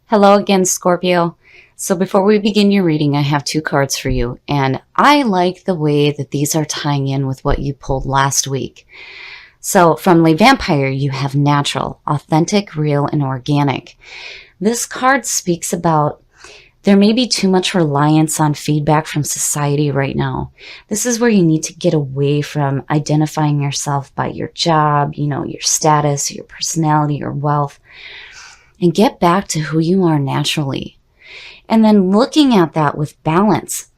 Hello again, Scorpio. So before we begin your reading, I have two cards for you, and I like the way that these are tying in with what you pulled last week. So from Le Vampire, you have natural, authentic, real, and organic. This card speaks about there may be too much reliance on feedback from society right now. This is where you need to get away from identifying yourself by your job, your status, your personality, your wealth, and get back to who you are naturally. And then looking at that with balance.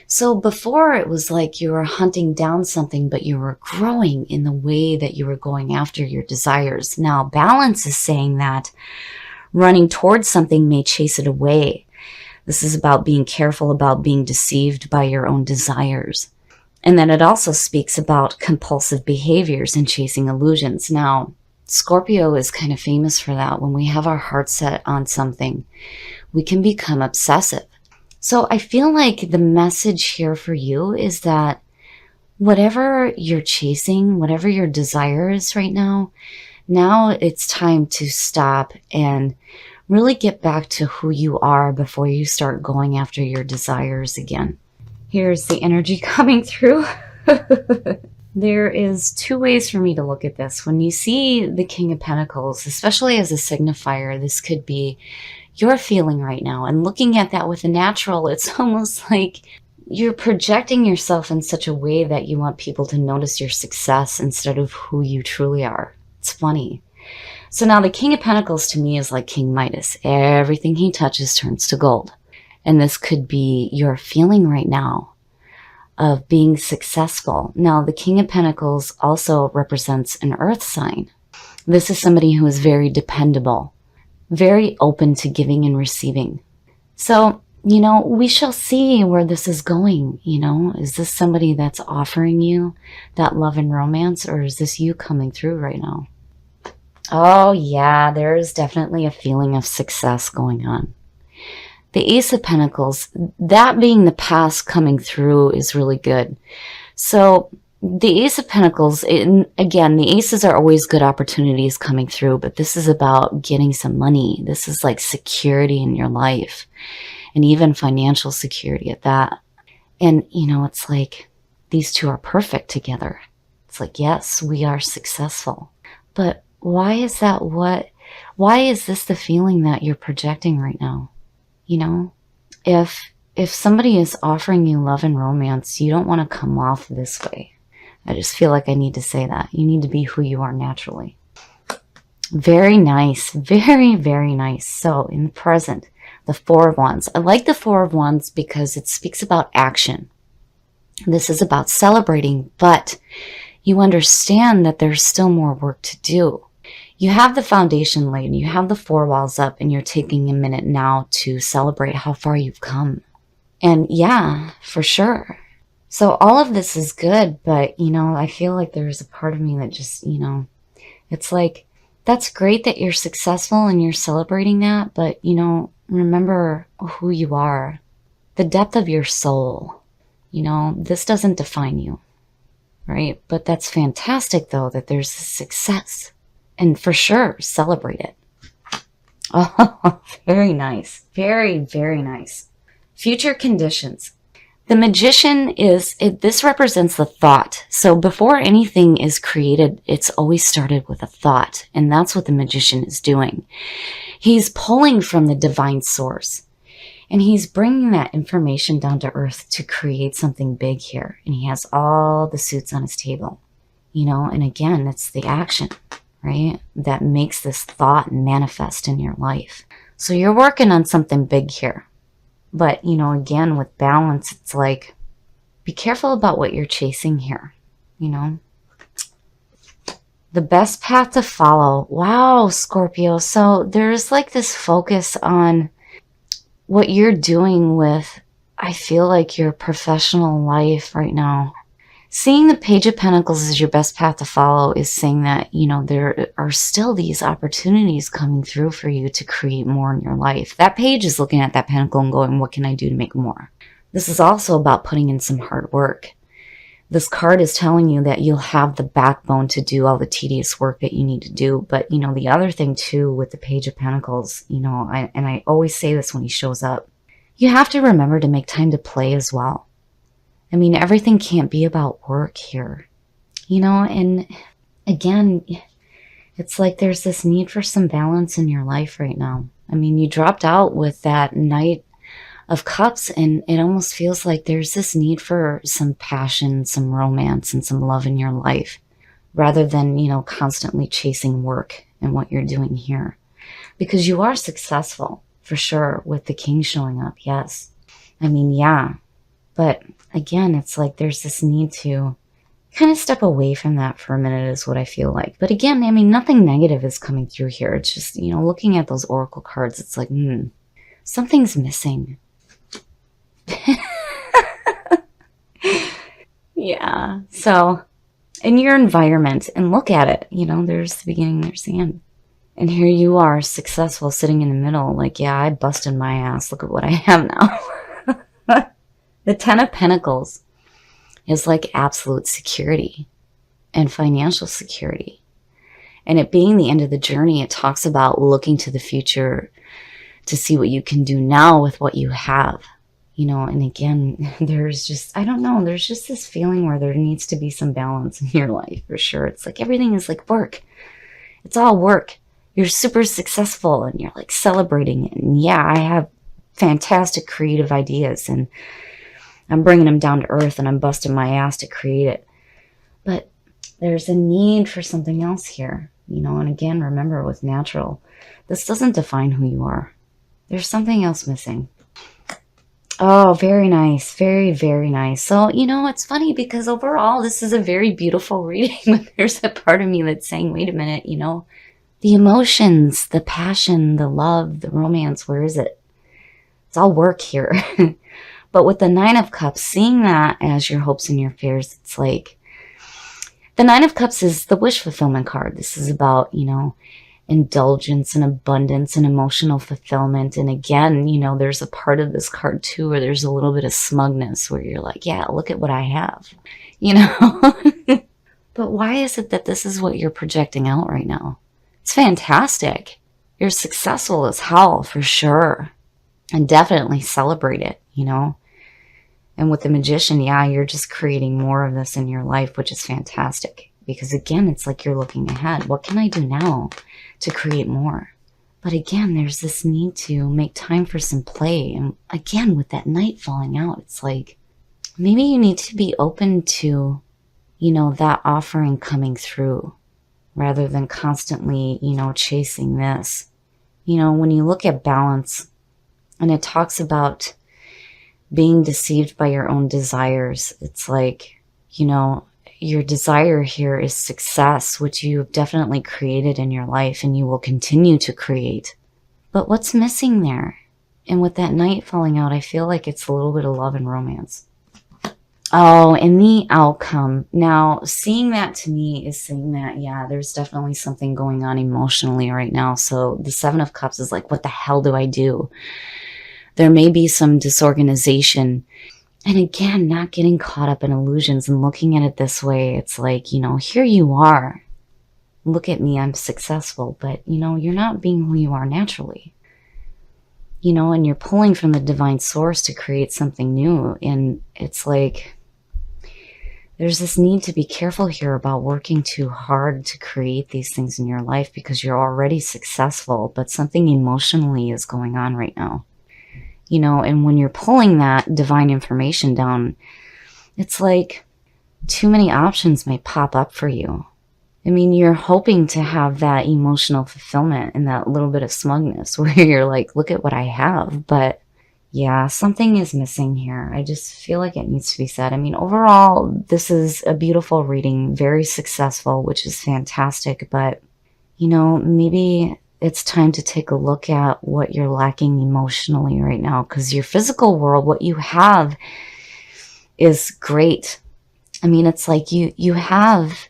So before it was like you were hunting down something, but you were growing in the way that you were going after your desires. Now balance is saying that running towards something may chase it away. This is about being careful about being deceived by your own desires. And then it also speaks about compulsive behaviors and chasing illusions. Now, Scorpio is kind of famous for that. When we have our heart set on something, we can become obsessive. So I feel like the message here for you is that whatever you're chasing, whatever your desire is right now it's time to stop and really get back to who you are before you start going after your desires again. Here's the energy coming through. There is two ways for me to look at this. When you see the King of Pentacles, especially as a signifier, this could be your feeling right now. And looking at that with a natural, it's almost like you're projecting yourself in such a way that you want people to notice your success instead of who you truly are. It's funny. So now the King of Pentacles to me is like King Midas. Everything he touches turns to gold. And this could be your feeling right now of being successful. Now, the King of Pentacles also represents an earth sign. This is somebody who is very dependable, very open to giving and receiving. So, we shall see where this is going. Is this somebody that's offering you that love and romance, or is this you coming through right now? Oh yeah, there is definitely a feeling of success going on. The Ace of Pentacles, that being the past coming through, is really good. So the Ace of Pentacles, again, the aces are always good opportunities coming through, but this is about getting some money. This is like security in your life, and even financial security at that. And, it's like these two are perfect together. It's like, yes, we are successful. But why is that why is this the feeling that you're projecting right now? If somebody is offering you love and romance, you don't want to come off this way. I just feel like I need to say that. You need to be who you are naturally. Very nice. Very, very nice. So in the present, the Four of Wands. I like the Four of Wands because it speaks about action. This is about celebrating, but you understand that there's still more work to do. You have the foundation laid, you have the four walls up, and you're taking a minute now to celebrate how far you've come. And yeah, for sure. So all of this is good, but, I feel like there's a part of me that just, it's like, that's great that you're successful and you're celebrating that, but, remember who you are, the depth of your soul. This doesn't define you, right? But that's fantastic, though, that there's a success. And for sure, celebrate it. Oh, very nice. Very, very nice. Future conditions. The Magician this represents the thought. So before anything is created, it's always started with a thought. And that's what the Magician is doing. He's pulling from the divine source. And he's bringing that information down to earth to create something big here. And he has all the suits on his table. And again, it's the action, right, that makes this thought manifest in your life. So you're working on something big here. But, again, with balance, it's like, be careful about what you're chasing here, The best path to follow. Wow, Scorpio. So there's like this focus on what you're doing with, I feel like, your professional life right now. Seeing the Page of Pentacles as your best path to follow is saying that, there are still these opportunities coming through for you to create more in your life. That page is looking at that pentacle and going, what can I do to make more? This is also about putting in some hard work. This card is telling you that you'll have the backbone to do all the tedious work that you need to do. But, the other thing too with the Page of Pentacles, I always say this when he shows up, you have to remember to make time to play as well. Everything can't be about work here, and again, it's like there's this need for some balance in your life right now. You dropped out with that Knight of Cups, and it almost feels like there's this need for some passion, some romance, and some love in your life, rather than, constantly chasing work and what you're doing here. Because you are successful, for sure, with the King showing up, yes. Yeah. But again, it's like there's this need to kind of step away from that for a minute is what I feel like. But again, nothing negative is coming through here. It's just, looking at those oracle cards, it's like, something's missing. Yeah. So in your environment, and look at it, there's the beginning, there's the end. And here you are, successful, sitting in the middle. Like, yeah, I busted my ass. Look at what I have now. The Ten of Pentacles is like absolute security and financial security. And it being the end of the journey, it talks about looking to the future to see what you can do now with what you have. And again, there's just, I don't know, there's just this feeling where there needs to be some balance in your life, for sure. It's like everything is like work. It's all work. You're super successful and you're like celebrating it. And yeah, I have fantastic creative ideas and I'm bringing them down to earth and I'm busting my ass to create it. But there's a need for something else here, and again, remember with natural, this doesn't define who you are. There's something else missing. Oh, very nice. Very, very nice. So, it's funny because overall, this is a very beautiful reading, but there's a part of me that's saying, wait a minute, the emotions, the passion, the love, the romance, where is it? It's all work here. But with the Nine of Cups, seeing that as your hopes and your fears, it's like, the Nine of Cups is the wish fulfillment card. This is about, indulgence and abundance and emotional fulfillment. And again, there's a part of this card too where there's a little bit of smugness where you're like, yeah, look at what I have, But why is it that this is what you're projecting out right now? It's fantastic. You're successful as hell, for sure. And definitely celebrate it, And with the Magician, yeah, you're just creating more of this in your life, which is fantastic. Because again, it's like you're looking ahead. What can I do now to create more? But again, there's this need to make time for some play. And again, with that Knight falling out, it's like, maybe you need to be open to, that offering coming through rather than constantly, chasing this. When you look at balance, and it talks about being deceived by your own desires, it's like, your desire here is success, which you've definitely created in your life and you will continue to create. But what's missing there? And with that Knight falling out, I feel like it's a little bit of love and romance. Oh, and the outcome. Now, seeing that to me is saying that, yeah, there's definitely something going on emotionally right now. So the Seven of Cups is like, what the hell do I do? There may be some disorganization. And again, not getting caught up in illusions and looking at it this way. It's like, here you are. Look at me, I'm successful. But, you're not being who you are naturally. And you're pulling from the divine source to create something new. And it's like, there's this need to be careful here about working too hard to create these things in your life because you're already successful, but something emotionally is going on right now. And when you're pulling that divine information down, it's like too many options may pop up for you. You're hoping to have that emotional fulfillment and that little bit of smugness where you're like, look at what I have. But yeah, something is missing here. I just feel like it needs to be said. Overall, this is a beautiful reading, very successful, which is fantastic. But, maybe it's time to take a look at what you're lacking emotionally right now, because your physical world, what you have is great. It's like you have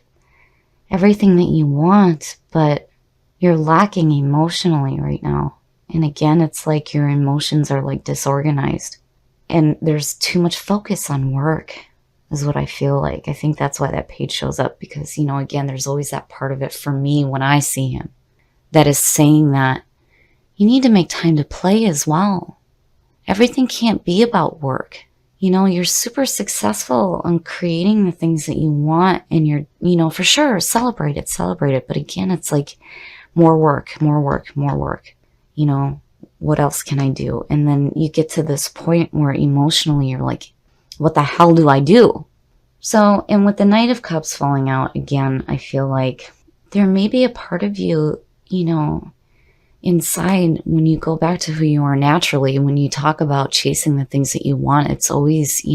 everything that you want, but you're lacking emotionally right now. And again, it's like your emotions are like disorganized and there's too much focus on work. is what I feel like. I think that's why that page shows up, because, again, there's always that part of it for me when I see him that is saying that you need to make time to play as well. Everything can't be about work. You're super successful on creating the things that you want, and you're, for sure, celebrate it. But again, it's like more work. What else can I do? And then you get to this point where emotionally you're like, what the hell do I do? So, and with the Knight of Cups falling out again, I feel like there may be a part of you, inside, when you go back to who you are naturally, when you talk about chasing the things that you want, it's always,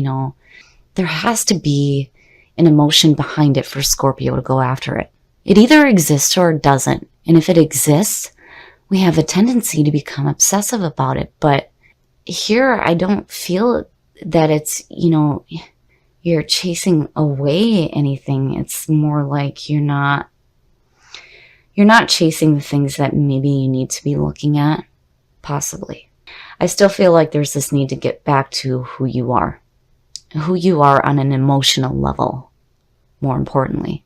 there has to be an emotion behind it for Scorpio to go after it. It either exists or it doesn't. And if it exists, we have a tendency to become obsessive about it. But here, I don't feel that it's, you're chasing away anything. It's more like you're not chasing the things that maybe you need to be looking at, possibly. I still feel like there's this need to get back to who you are on an emotional level, more importantly,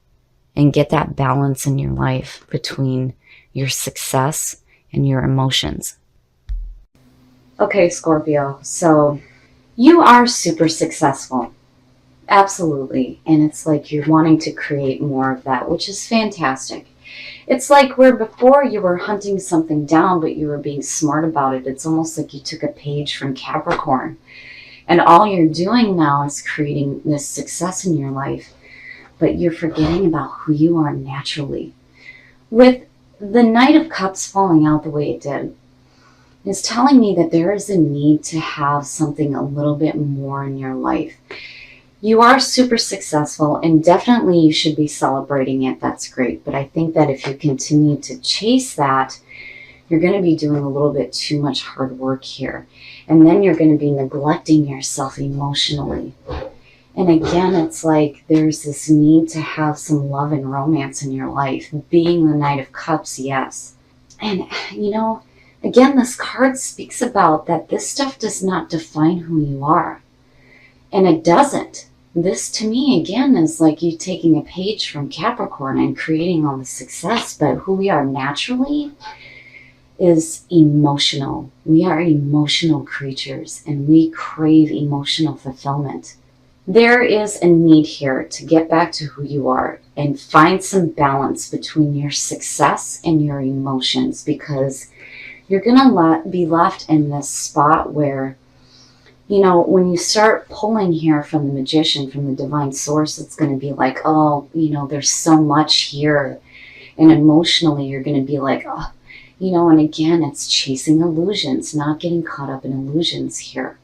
and get that balance in your life between your success and your emotions. Okay, Scorpio, so you are super successful. Absolutely. And it's like you're wanting to create more of that, which is fantastic. It's like where before you were hunting something down, but you were being smart about it. It's almost like you took a page from Capricorn. And all you're doing now is creating this success in your life, but you're forgetting about who you are naturally. With the Knight of Cups falling out the way it did, is telling me that there is a need to have something a little bit more in your life. You are super successful, and definitely you should be celebrating it. That's great. But I think that if you continue to chase that, you're going to be doing a little bit too much hard work here. And then you're going to be neglecting yourself emotionally. And again, it's like there's this need to have some love and romance in your life. Being the Knight of Cups, yes. And, again, this card speaks about that this stuff does not define who you are. And it doesn't. This, to me, again, is like you taking a page from Capricorn and creating all the success. But who we are naturally is emotional. We are emotional creatures, and we crave emotional fulfillment. There is a need here to get back to who you are and find some balance between your success and your emotions, because you're going to be left in this spot where, when you start pulling here from the Magician, from the divine source, it's going to be like, oh, there's so much here. And emotionally, you're going to be like, oh, and again, it's chasing illusions, not getting caught up in illusions here.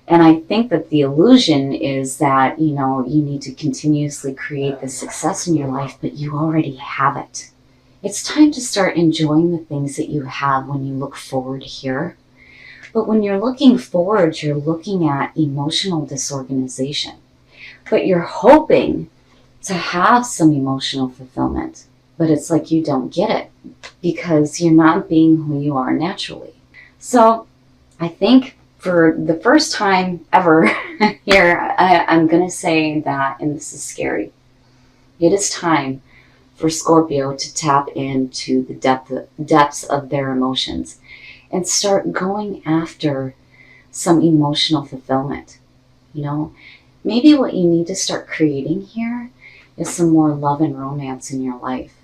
And I think that the illusion is that, you need to continuously create the success in your life, but you already have it. It's time to start enjoying the things that you have when you look forward here. But when you're looking forward, you're looking at emotional disorganization. But you're hoping to have some emotional fulfillment. But it's like you don't get it because you're not being who you are naturally. So I think for the first time ever here, I'm going to say that, and this is scary, it is time for Scorpio to tap into the depths of their emotions and start going after some emotional fulfillment. Maybe what you need to start creating here is some more love and romance in your life.